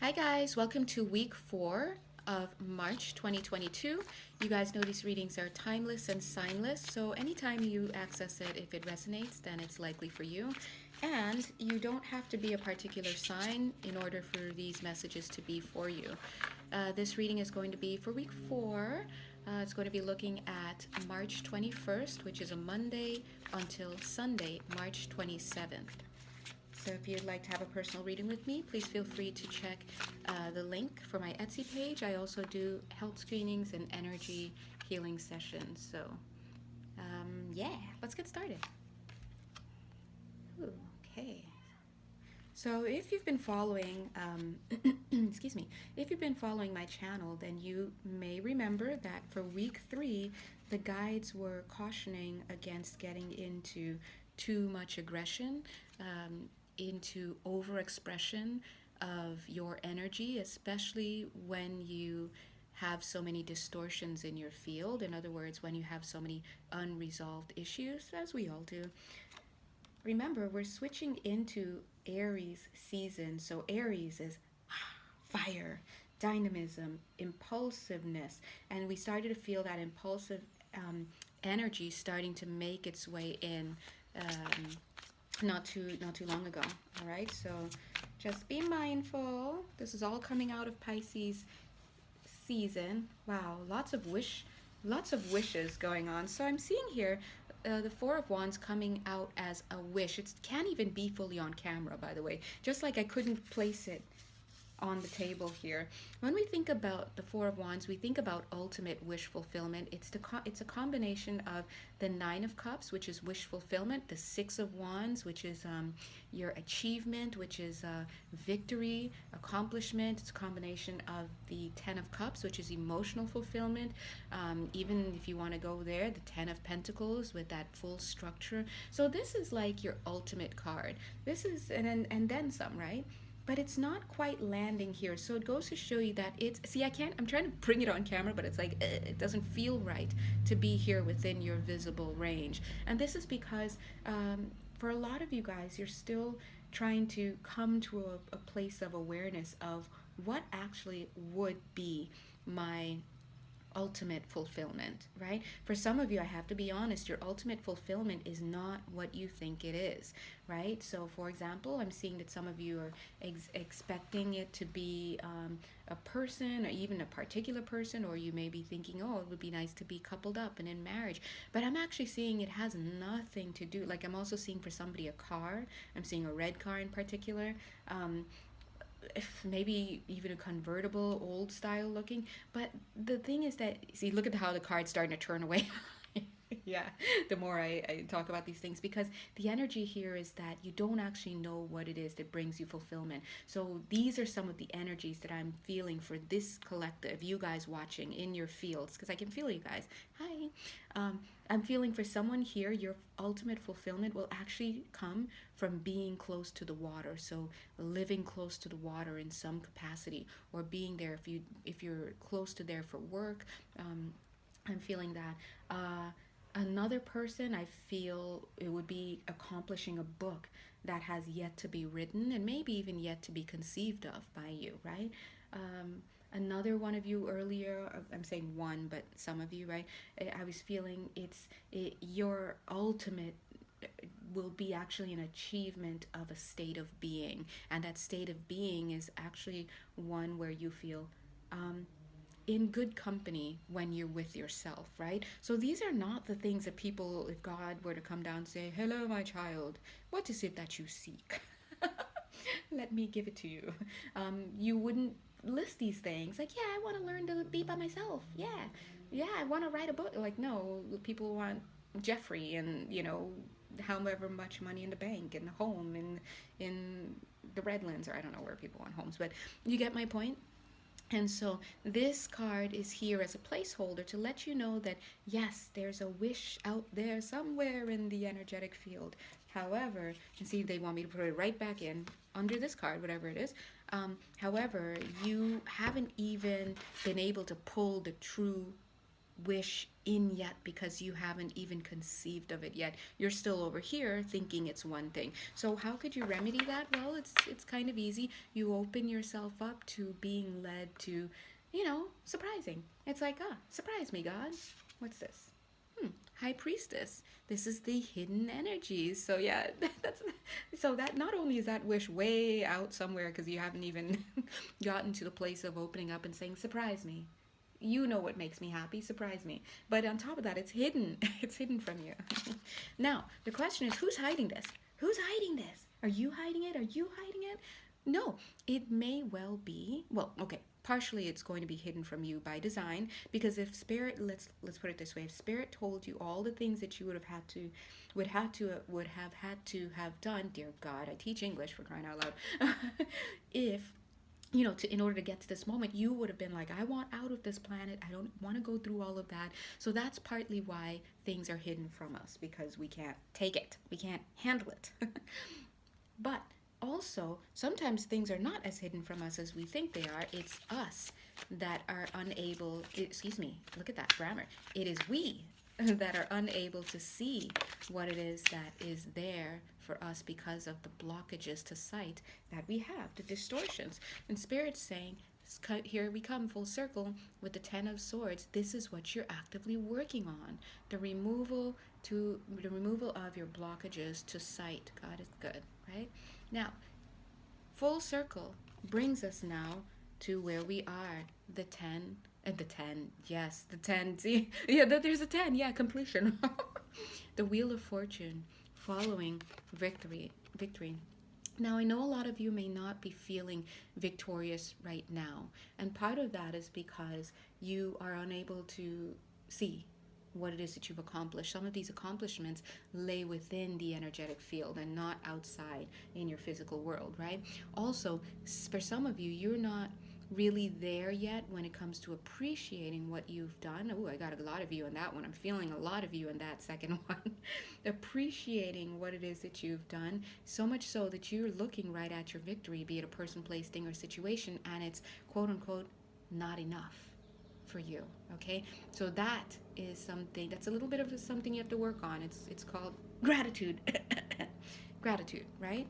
Hi guys, welcome to week 4 of March 2022. You guys know these readings are timeless and signless, so anytime you access it, if it resonates, then it's likely for you. And you don't have to be a particular sign in order for these messages to be for you. This reading is going to be for week 4. It's going to be looking at March 21st, which is a Monday, until Sunday, March 27th. So if you'd like to have a personal reading with me, please feel free to check the link for my Etsy page. I also do health screenings and energy healing sessions. So yeah, let's get started. Ooh, okay. So if you've been following, excuse me, if you've been following my channel, then you may remember that for week 3, the guides were cautioning against getting into too much aggression, into overexpression of your energy, especially when you have so many distortions in your field. In other words, when you have so many unresolved issues, as we all do. Remember, we're switching into Aries season. So Aries is fire, dynamism, impulsiveness, and we started to feel that impulsive energy starting to make its way in not too long ago. All right, so just be mindful. This is all coming out of Pisces season. Wow, lots of wishes going on. So I'm seeing here the Four of Wands coming out as a wish. It can't even be fully on camera, by the way. Just like I couldn't place it on the table here. When we think about the Four of Wands, we think about ultimate wish fulfillment. It's a combination of the Nine of Cups, which is wish fulfillment, the Six of Wands, which is your achievement, which is victory, accomplishment. It's a combination of the Ten of Cups, which is emotional fulfillment. Even if you want to go there, the Ten of Pentacles with that full structure. So this is like your ultimate card. This is and then some, right? But it's not quite landing here. So it goes to show you that I'm trying to bring it on camera, but it's like, it doesn't feel right to be here within your visible range. And this is because for a lot of you guys, you're still trying to come to a place of awareness of what actually would be my ultimate fulfillment, right? For some of you, I have to be honest, your ultimate fulfillment is not what you think it is, right? So for example, I'm seeing that some of you are expecting it to be a person, or even a particular person, or you may be thinking, oh, it would be nice to be coupled up and in marriage. But I'm actually seeing it has nothing to do, like I'm also seeing for somebody a car. I'm seeing a red car in particular. If maybe even a convertible, old style looking. But the thing is that, see, look at how the card's starting to turn away. Yeah, the more I talk about these things, because the energy here is that you don't actually know what it is that brings you fulfillment. So these are some of the energies that I'm feeling for this collective, you guys watching in your fields, because I can feel you guys. Hi. I'm feeling for someone here, your ultimate fulfillment will actually come from being close to the water. So living close to the water in some capacity, or being there if you're close to there for work. I'm feeling that. Another person, I feel it would be accomplishing a book that has yet to be written, and maybe even yet to be conceived of by you, right? Another one of you earlier, I'm saying one, but some of you, right? I was feeling your ultimate will be actually an achievement of a state of being, and that state of being is actually one where you feel in good company when you're with yourself, right? So these are not the things that people, if God were to come down and say, hello, my child, what is it that you seek? Let me give it to you. You wouldn't list these things like, yeah, I want to learn to be by myself. Yeah, I want to write a book. Like, no, people want Jeffrey and, however much money in the bank and a home in the Redlands, or I don't know where people want homes, but you get my point. And so this card is here as a placeholder to let you know that, yes, there's a wish out there somewhere in the energetic field. However, and see, they want me to put it right back in under this card, whatever it is. However, you haven't even been able to pull the true wish in yet because you haven't even conceived of it yet. You're still over here thinking it's one thing. So how could you remedy that? Well, it's kind of easy. You open yourself up to being led to, surprising. It's like, surprise me, God. What's this? High priestess. This is the hidden energies. So yeah, that's so that not only is that wish way out somewhere because you haven't even gotten to the place of opening up and saying, surprise me. You know what makes me happy, surprise me. But on top of that, it's hidden. It's hidden from you. Now, the question is, who's hiding this? Who's hiding this? Are you hiding it? Are you hiding it? No, it may well be. Well, okay, partially it's going to be hidden from you by design because if spirit, let's put it this way, if spirit told you all the things that you would have had to have done, dear God, I teach English for crying out loud. If in order to get to this moment, you would have been like, I want out of this planet. I don't want to go through all of that. So that's partly why things are hidden from us, because we can't take it. We can't handle it. But also, sometimes things are not as hidden from us as we think they are. It's us that are unable, excuse me, look at that grammar. It is we that are unable to see what it is that is there for us because of the blockages to sight that we have, the distortions. And Spirit's saying, here we come full circle with the 10 of Swords. This is what you're actively working on. The removal of your blockages to sight. God is good, right? Now, full circle brings us now to where we are, the 10. And the 10, yes, the 10. See, yeah, there's a 10. Yeah, completion. The Wheel of Fortune, following victory. Now, I know a lot of you may not be feeling victorious right now. And part of that is because you are unable to see what it is that you've accomplished. Some of these accomplishments lay within the energetic field and not outside in your physical world, right? Also, for some of you, you're not really there yet when it comes to appreciating what you've done. Oh, I got a lot of you in that one. I'm feeling a lot of you in that second one. Appreciating what it is that you've done, so much so that you're looking right at your victory, be it a person, place, thing, or situation, and it's quote unquote not enough for you. Okay, so that is something that's a little bit of something you have to work on. It's called gratitude. Gratitude, right?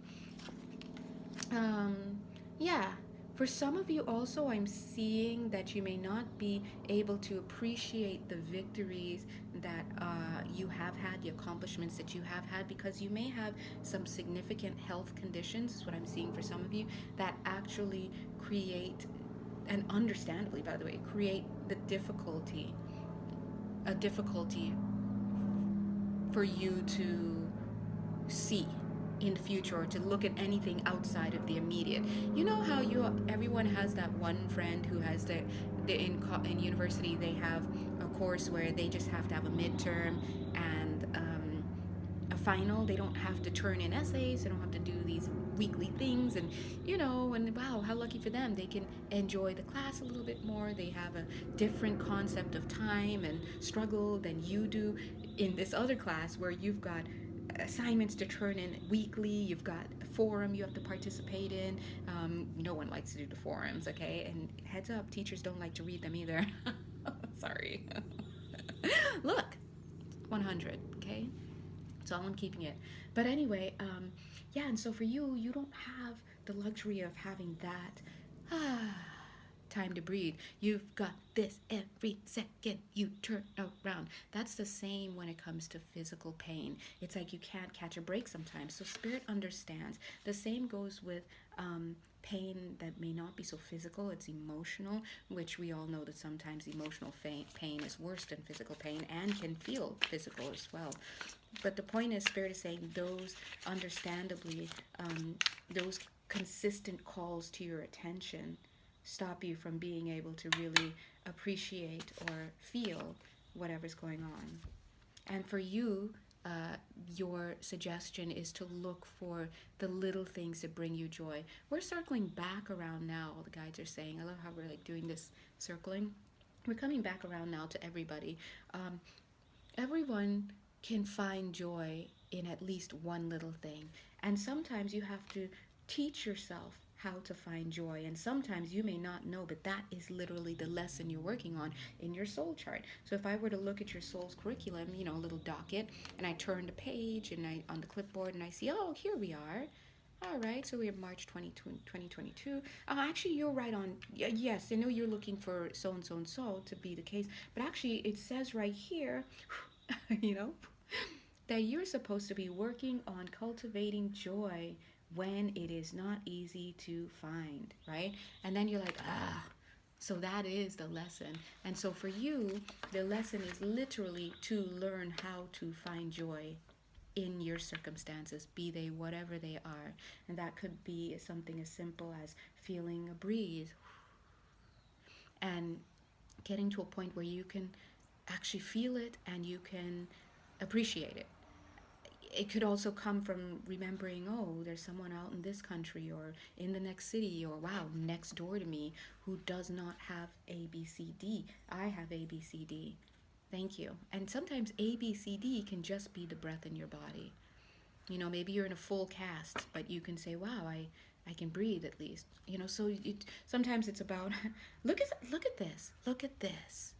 Yeah. For some of you also, I'm seeing that you may not be able to appreciate the victories that you have had, the accomplishments that you have had, because you may have some significant health conditions, is what I'm seeing for some of you, that actually create, and understandably, by the way, create a difficulty for you to see in the future, or to look at anything outside of the immediate. You know how everyone has that one friend who has in university they have a course where they just have to have a midterm and a final. They don't have to turn in essays. They don't have to do these weekly things, and wow, how lucky for them. They can enjoy the class a little bit more. They have a different concept of time and struggle than you do in this other class where you've got assignments to turn in weekly. You've got a forum you have to participate in. No one likes to do the forums, okay? And heads up, teachers don't like to read them either. Sorry. Look, 100, okay? That's all I'm keeping it. But anyway, yeah, and so for you, you don't have the luxury of having that time to breathe. You've got this every second you turn around. That's the same when it comes to physical pain. It's like you can't catch a break sometimes. So Spirit understands. The same goes with pain that may not be so physical. It's emotional, which we all know that sometimes emotional pain is worse than physical pain and can feel physical as well. But the point is, Spirit is saying those, understandably, those consistent calls to your attention stop you from being able to really appreciate or feel whatever's going on. And for you, your suggestion is to look for the little things that bring you joy. We're circling back around now, the guides are saying. I love how we're like doing this circling. We're coming back around now to everybody. Everyone can find joy in at least one little thing. And sometimes you have to teach yourself how to find joy. And sometimes you may not know, but that is literally the lesson you're working on in your soul chart. So if I were to look at your soul's curriculum, a little docket, and I turn the page and I on the clipboard and I see, oh, here we are. All right, so we have March 2022. Actually, you're right on. Yes, I know you're looking for so and so and so to be the case, but actually, it says right here, you know, that you're supposed to be working on cultivating joy when it is not easy to find, right? And then you're like, so that is the lesson. And so for you, the lesson is literally to learn how to find joy in your circumstances, be they whatever they are. And that could be something as simple as feeling a breeze and getting to a point where you can actually feel it and you can appreciate it. It could also come from remembering, oh, there's someone out in this country or in the next city or wow, next door to me who does not have ABCD. I have ABCD. Thank you. And sometimes ABCD can just be the breath in your body. Maybe you're in a full cast, but you can say, wow, I can breathe at least. So sometimes it's about look at this. Look at this.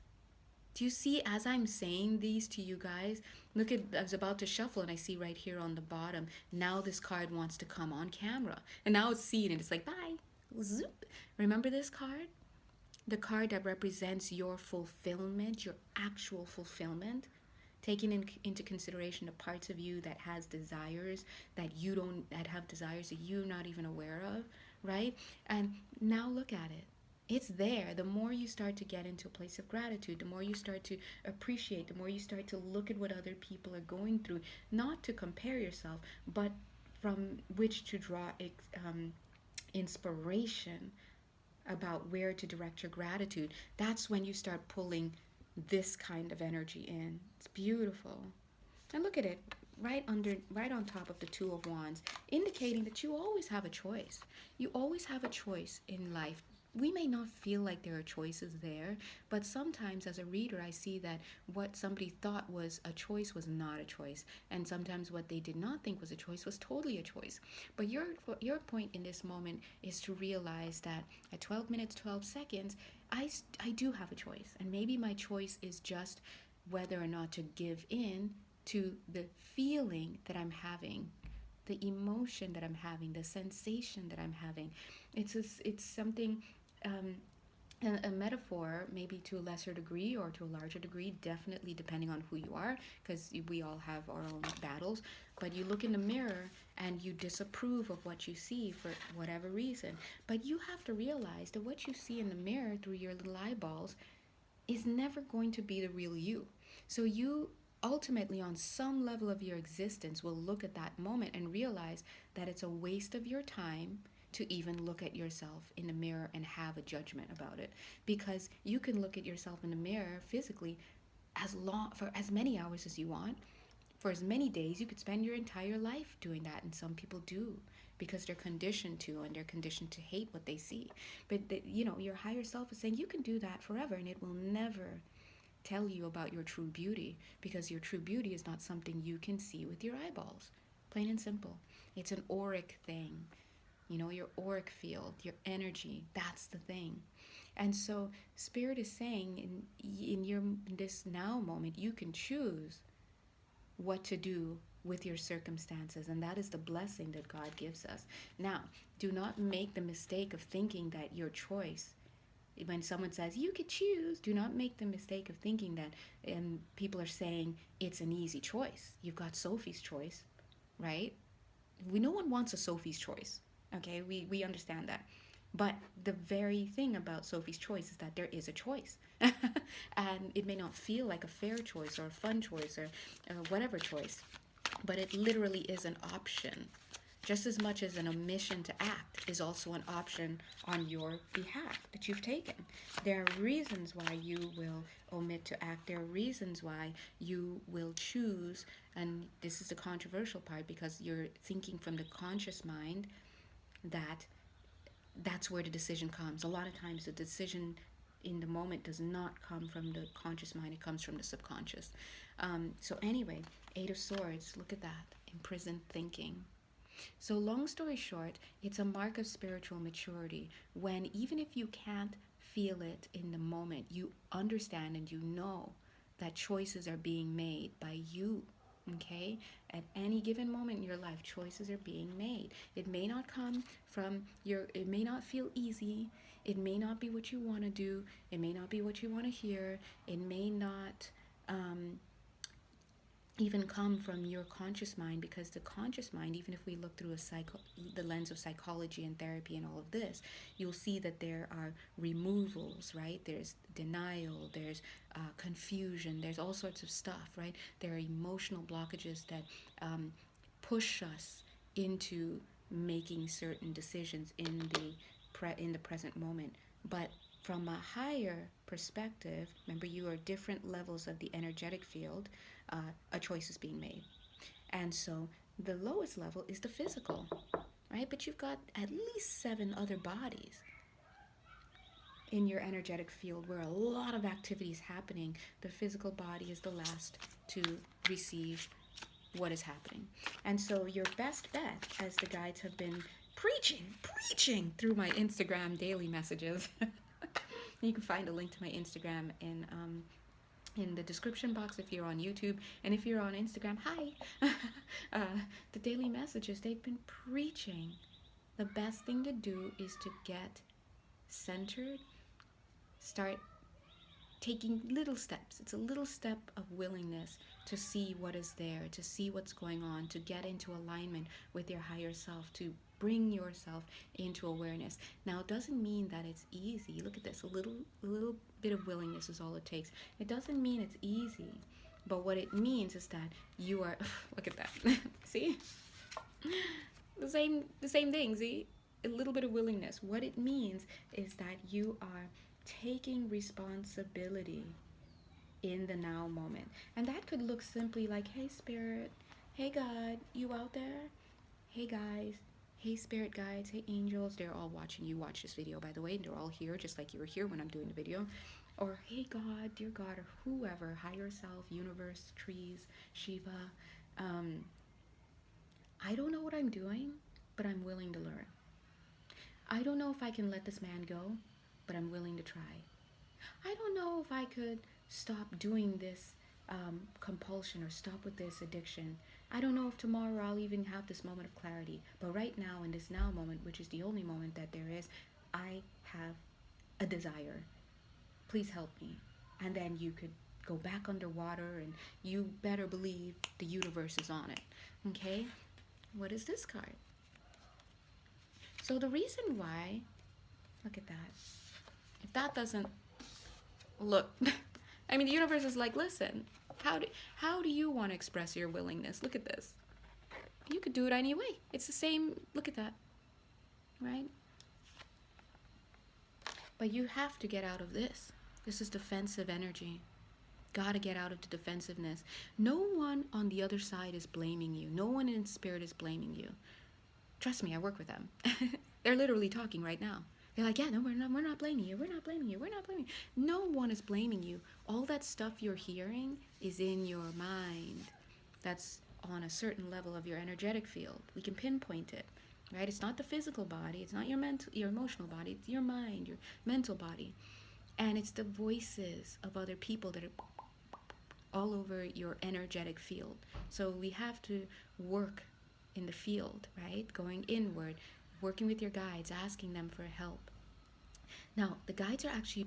Do you see, as I'm saying these to you guys, look at, I was about to shuffle and I see right here on the bottom, now this card wants to come on camera. And now it's seen and it's like, bye. Zoop. Remember this card? The card that represents your fulfillment, your actual fulfillment. Taking into consideration the parts of you that has desires that have desires that you're not even aware of, right? And now look at it. It's there. The more you start to get into a place of gratitude, the more you start to appreciate, the more you start to look at what other people are going through, not to compare yourself, but from which to draw inspiration about where to direct your gratitude. That's when you start pulling this kind of energy in. It's beautiful. And look at it, right on top of the Two of Wands, indicating that you always have a choice. You always have a choice in life. We may not feel like there are choices there, but sometimes as a reader, I see that what somebody thought was a choice was not a choice. And sometimes what they did not think was a choice was totally a choice. But your point in this moment is to realize that at 12 minutes, 12 seconds, I do have a choice. And maybe my choice is just whether or not to give in to the feeling that I'm having, the emotion that I'm having, the sensation that I'm having. It's something, a metaphor, maybe to a lesser degree or to a larger degree, definitely depending on who you are, because we all have our own battles. But you look in the mirror and you disapprove of what you see for whatever reason. But you have to realize that what you see in the mirror through your little eyeballs is never going to be the real you. So you ultimately, on some level of your existence, will look at that moment and realize that it's a waste of your time to even look at yourself in the mirror and have a judgment about it. Because you can look at yourself in the mirror physically for as many hours as you want, for as many days. You could spend your entire life doing that, and some people do because they're conditioned to, and they're conditioned to hate what they see. But your higher self is saying you can do that forever, and it will never tell you about your true beauty, because your true beauty is not something you can see with your eyeballs. Plain and simple. It's an auric thing. Your auric field, your energy, that's the thing. And so Spirit is saying in this now moment, you can choose what to do with your circumstances, and that is the blessing that God gives us. Now, do not make the mistake of thinking that your choice, when someone says you could choose, do not make the mistake of thinking that people are saying it's an easy choice. You've got Sophie's choice, right? No one wants a Sophie's choice. Okay, we understand that. But the very thing about Sophie's choice is that there is a choice. And it may not feel like a fair choice or a fun choice or whatever choice, but it literally is an option. Just as much as an omission to act is also an option on your behalf that you've taken. There are reasons why you will omit to act. There are reasons why you will choose, and this is the controversial part, because you're thinking from the conscious mind that's where the decision comes. A lot of times the decision in the moment does not come from the conscious mind, it comes from the subconscious. So anyway, Eight of Swords, look at that, imprisoned thinking. So long story short, it's a mark of spiritual maturity when even if you can't feel it in the moment, you understand and you know that choices are being made by you. Okay, at any given moment in your life, choices are being made. It may not come from it may not feel easy, it may not be what you want to do, it may not be what you want to hear, it may not um, even come from your conscious mind, because the conscious mind, even if we look through the lens of psychology and therapy and all of this, you'll see that there are removals, right? There's denial, there's confusion, there's all sorts of stuff, right? There are emotional blockages that push us into making certain decisions in the present moment. But from a higher perspective, remember, you are different levels of the energetic field, a choice is being made. And so the lowest level is the physical, right? But you've got at least 7 other bodies in your energetic field where a lot of activity is happening. The physical body is the last to receive what is happening. And so your best bet, as the guides have been preaching through my Instagram daily messages. You can find a link to my Instagram in the description box if you're on YouTube, and if you're on Instagram, hi. The daily messages they've been preaching. The best thing to do is to get centered, start taking little steps. It's a little step of willingness to see what is there, to see what's going on, to get into alignment with your higher self, to bring yourself into awareness. Now, it doesn't mean that it's easy. Look at this. A little bit of willingness is all it takes. It doesn't mean it's easy, but what it means is that you are look at that. See? The same thing, see? A little bit of willingness. What it means is that you are taking responsibility in the now moment. And that could look simply like, hey spirit, hey God, you out there? Hey guys, hey spirit guides, hey angels. They're all watching you watch this video, by the way. They're all here just like you were here when I'm doing the video. Or hey God, dear God, or whoever, higher self, universe, trees, Shiva. I don't know what I'm doing, but I'm willing to learn. I don't know if I can let this man go, but I'm willing to try. I don't know if I could stop doing this compulsion or stop with this addiction. I don't know if tomorrow I'll even have this moment of clarity. But right now, in this now moment, which is the only moment that there is, I have a desire. Please help me. And then you could go back underwater, and you better believe the universe is on it. Okay? What is this card? So the reason why, look at that. If that doesn't look, I mean, the universe is like, listen, how do you want to express your willingness? Look at this. You could do it anyway. It's the same, look at that, right? But you have to get out of this. This is defensive energy. Gotta get out of the defensiveness. No one on the other side is blaming you. No one in spirit is blaming you. Trust me, I work with them. They're literally talking right now. They're like, yeah, no, we're not blaming you. We're not blaming you. We're not blaming you. No one is blaming you. All that stuff you're hearing is in your mind. That's on a certain level of your energetic field. We can pinpoint it, right? It's not the physical body. It's not your emotional body. It's your mind, your mental body. And it's the voices of other people that are all over your energetic field. So we have to work in the field, right? Going inward, working with your guides, asking them for help. Now, the guides are actually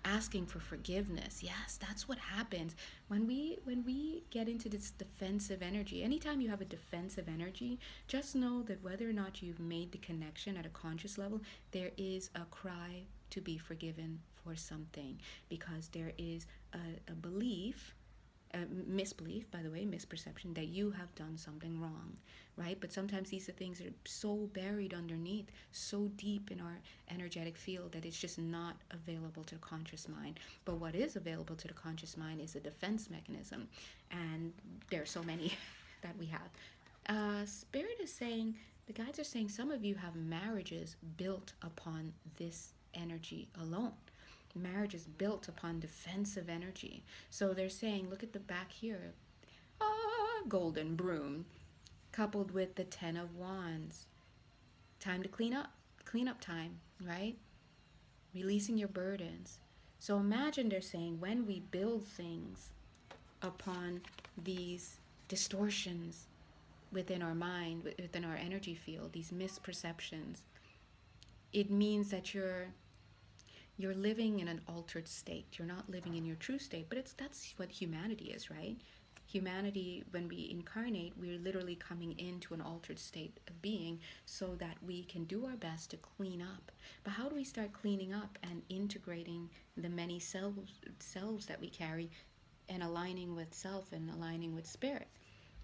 asking for forgiveness. Yes, that's what happens when we get into this defensive energy. Anytime you have a defensive energy, just know that whether or not you've made the connection at a conscious level, there is a cry to be forgiven for something, because there is a belief, misbelief, by the way, misperception, that you have done something wrong, right? But sometimes these are things that are so buried underneath, so deep in our energetic field, that it's just not available to the conscious mind. But what is available to the conscious mind is a defense mechanism, and there are so many that we have. Spirit is saying, the guides are saying, some of you have marriages built upon this energy alone. Marriage is built upon defensive energy. So they're saying, look at the back here. golden broom, coupled with the 10 of wands. Time to clean up time, right? Releasing your burdens. So imagine they're saying when we build things upon these distortions within our mind, within our energy field, these misperceptions, it means that you're living in an altered state. You're not living in your true state, but that's what humanity is, right? Humanity, when we incarnate, we're literally coming into an altered state of being so that we can do our best to clean up. But how do we start cleaning up and integrating the many selves that we carry and aligning with self and aligning with spirit?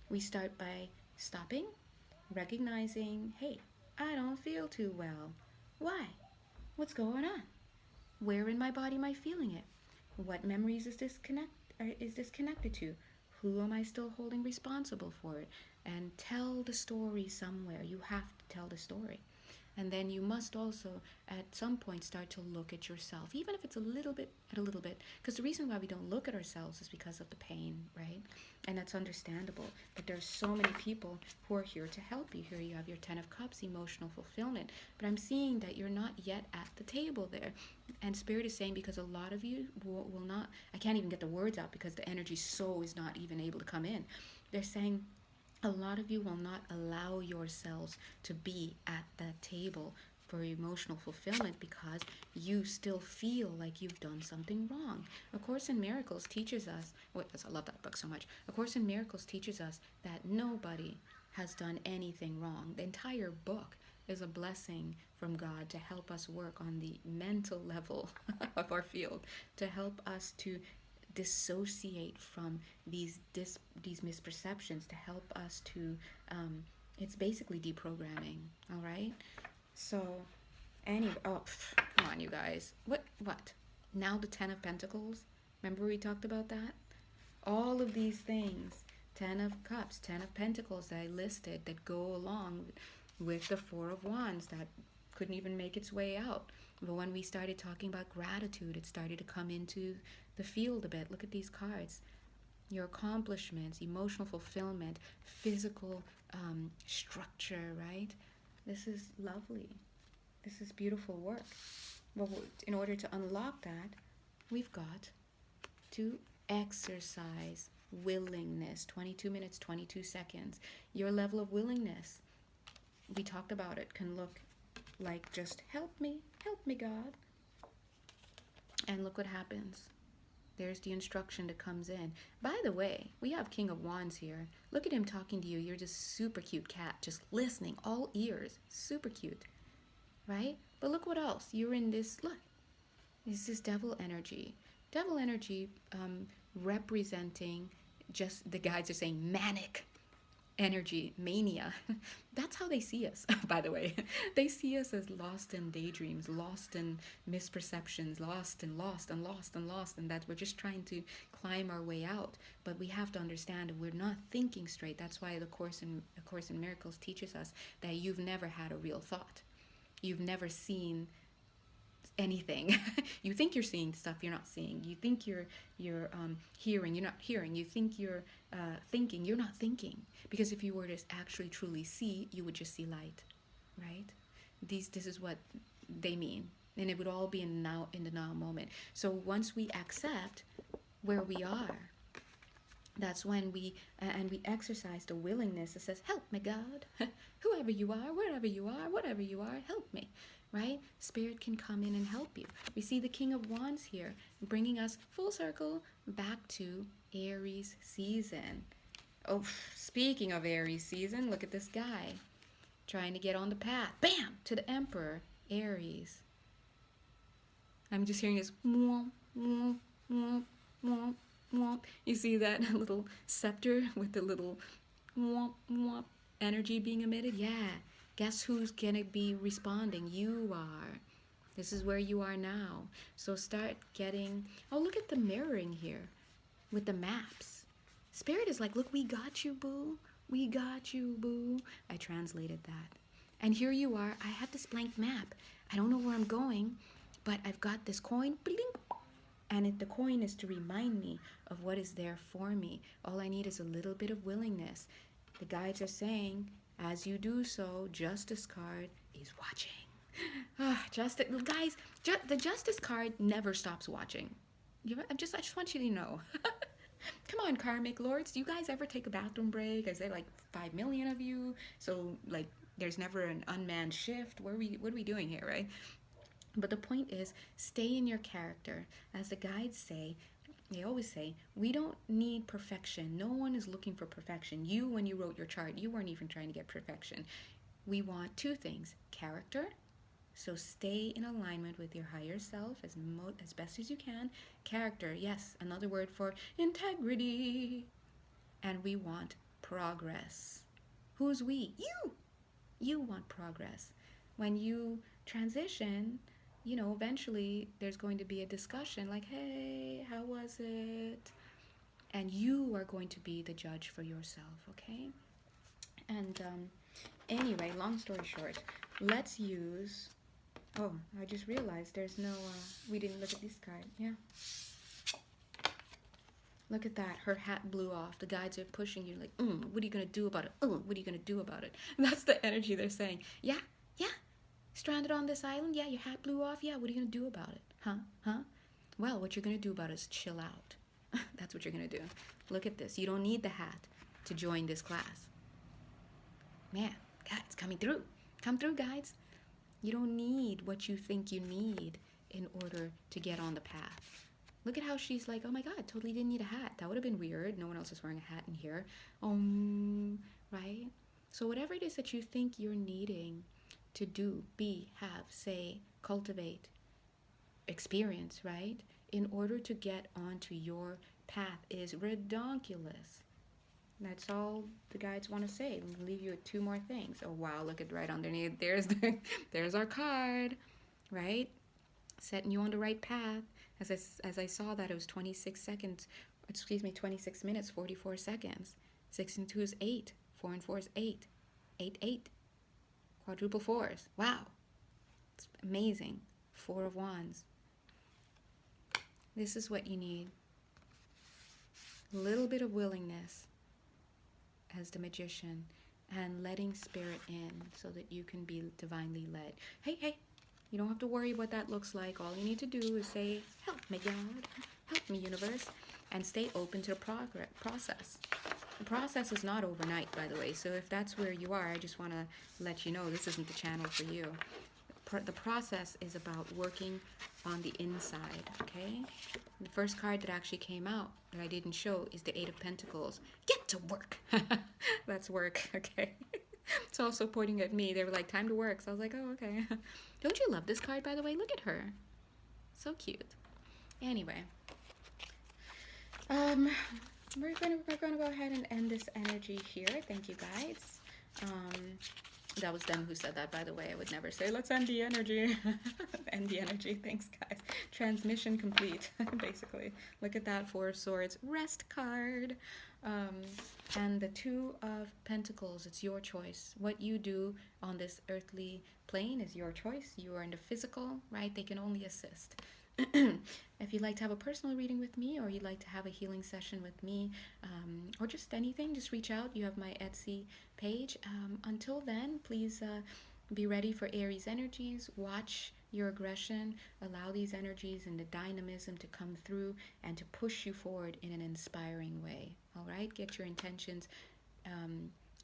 We start by stopping, recognizing, hey, I don't feel too well. Why? What's going on? Where in my body am I feeling it? What memories is this connected to? Who am I still holding responsible for it? And tell the story somewhere. You have to tell the story. And then you must also, at some point, start to look at yourself, even if it's a little bit, because the reason why we don't look at ourselves is because of the pain, right? And that's understandable. But there's so many people who are here to help you. Here you have your 10 of Cups, emotional fulfillment. But I'm seeing that you're not yet at the table there. And Spirit is saying, because a lot of you will not, I can't even get the words out because the energy so is not even able to come in. They're saying, a lot of you will not allow yourselves to be at that table for emotional fulfillment because you still feel like you've done something wrong. A Course in Miracles teaches us, I love that book so much. A Course in Miracles teaches us that nobody has done anything wrong. The entire book is a blessing from God to help us work on the mental level of our field, to help us to dissociate from these misperceptions, to help us to it's basically deprogramming. All right, so anyway, come on you guys, what now the 10 of Pentacles, remember we talked about that, all of these things, 10 of Cups, 10 of Pentacles that I listed that go along with the 4 of Wands that couldn't even make its way out. But when we started talking about gratitude, it started to come into the field a bit. Look at these cards. Your accomplishments, emotional fulfillment, physical structure, right? This is lovely. This is beautiful work. But in order to unlock that, we've got to exercise willingness. 22 minutes, 22 seconds. Your level of willingness, we talked about it, can look like just help me, God. And look what happens. There's the instruction that comes in. By the way, we have King of Wands here. Look at him talking to you. You're just super cute cat, just listening, all ears, super cute, right? But look what else. You're in this, look, this is devil energy. Devil energy representing, just the guides are saying, manic energy, mania. That's how they see us, by the way. They see us as lost in daydreams, lost in misperceptions, lost, and that we're just trying to climb our way out. But we have to understand that we're not thinking straight. That's why the Course in Miracles teaches us that you've never had a real thought. You've never seen anything. You think you're seeing stuff you're not seeing. You think you're hearing, you're not hearing. You think you're thinking, you're not thinking. Because if you were to actually truly see, you would just see light, right? This is what they mean, and it would all be in the now moment. So once we accept where we are, that's when we exercise the willingness that says, help me, God. Whoever you are, wherever you are, whatever you are, help me. Right? Spirit can come in and help you. We see the King of Wands here, bringing us full circle back to Aries season. Oh, speaking of Aries season, look at this guy trying to get on the path. Bam! To the Emperor, Aries. I'm just hearing this womp, womp, womp, womp, womp. You see that little scepter with the little womp, womp energy being emitted? Yeah. Guess who's going to be responding? You are. This is where you are now. So start getting... Oh, look at the mirroring here with the maps. Spirit is like, look, we got you, boo. We got you, boo. I translated that. And here you are. I have this blank map. I don't know where I'm going, but I've got this coin. Bling. And the coin is to remind me of what is there for me. All I need is a little bit of willingness. The guides are saying, as you do so, Justice card is watching. Justice, guys, the Justice card never stops watching. I just want you to know. Come on, karmic lords. Do you guys ever take a bathroom break? Is there like 5 million of you? So like, there's never an unmanned shift. What are we doing here, right? But the point is, stay in your character. As the guides say, they always say, we don't need perfection. No one is looking for perfection. You, when you wrote your chart, you weren't even trying to get perfection. We want two things: character. So stay in alignment with your higher self as best as you can. Character, yes, another word for integrity. And we want progress. Who's we? You! You want progress. When you transition, eventually there's going to be a discussion like, hey, how was it? And you are going to be the judge for yourself, okay? And anyway, long story short, let's use... Oh, I just realized there's no... we didn't look at this card. Yeah. Look at that. Her hat blew off. The guides are pushing you like, what are you going to do about it? What are you going to do about it? That's the energy they're saying. Yeah. Stranded on this island? Yeah, your hat blew off? Yeah, what are you going to do about it? Huh? Well, what you're going to do about it is chill out. That's what you're going to do. Look at this. You don't need the hat to join this class. Man, God, it's coming through. Come through, guides. You don't need what you think you need in order to get on the path. Look at how she's like, oh my God, totally didn't need a hat. That would have been weird. No one else is wearing a hat in here. Right? So whatever it is that you think you're needing to do, be, have, say, cultivate, experience, right? In order to get onto your path is redonkulous. That's all the guides want to say. We'll leave you with two more things. Oh wow, look at right underneath. There's our card, right? Setting you on the right path. As I saw that, it was 26 minutes, 44 seconds. 6 and 2 is 8. 4 and 4 is 8. 8, 8. Quadruple fours. Wow. It's amazing. 4 of Wands. This is what you need. A little bit of willingness as the magician and letting spirit in so that you can be divinely led. Hey, you don't have to worry what that looks like. All you need to do is say, help me, God. Help me, universe. And stay open to the process. The process is not overnight, by the way. So if that's where you are, I just want to let you know this isn't the channel for you. The process is about working on the inside, okay? The first card that actually came out that I didn't show is the 8 of Pentacles. Get to work. That's work, okay? It's also pointing at me. They were like, time to work. So I was like, oh, okay. Don't you love this card, by the way? Look at her. So cute. Anyway. We're gonna go ahead and end this energy here. Thank you, guys. That was them who said that, by the way. I would never say, let's end the energy. End the energy. Thanks, guys. Transmission complete, basically. Look at that 4 of Swords. Rest card. And the 2 of Pentacles. It's your choice. What you do on this earthly plane is your choice. You are in the physical, right? They can only assist. If you'd like to have a personal reading with me, or you'd like to have a healing session with me, or just anything, just reach out. You have my Etsy page. Until then, please be ready for Aries energies. Watch your aggression. Allow these energies and the dynamism to come through and to push you forward in an inspiring way. All right? Get your intentions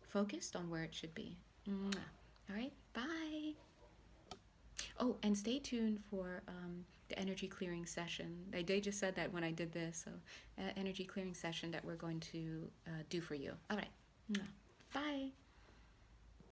focused on where it should be. All right? Bye. Oh, and stay tuned for the energy clearing session. They just said that when I did this. So energy clearing session that we're going to do for you. All right.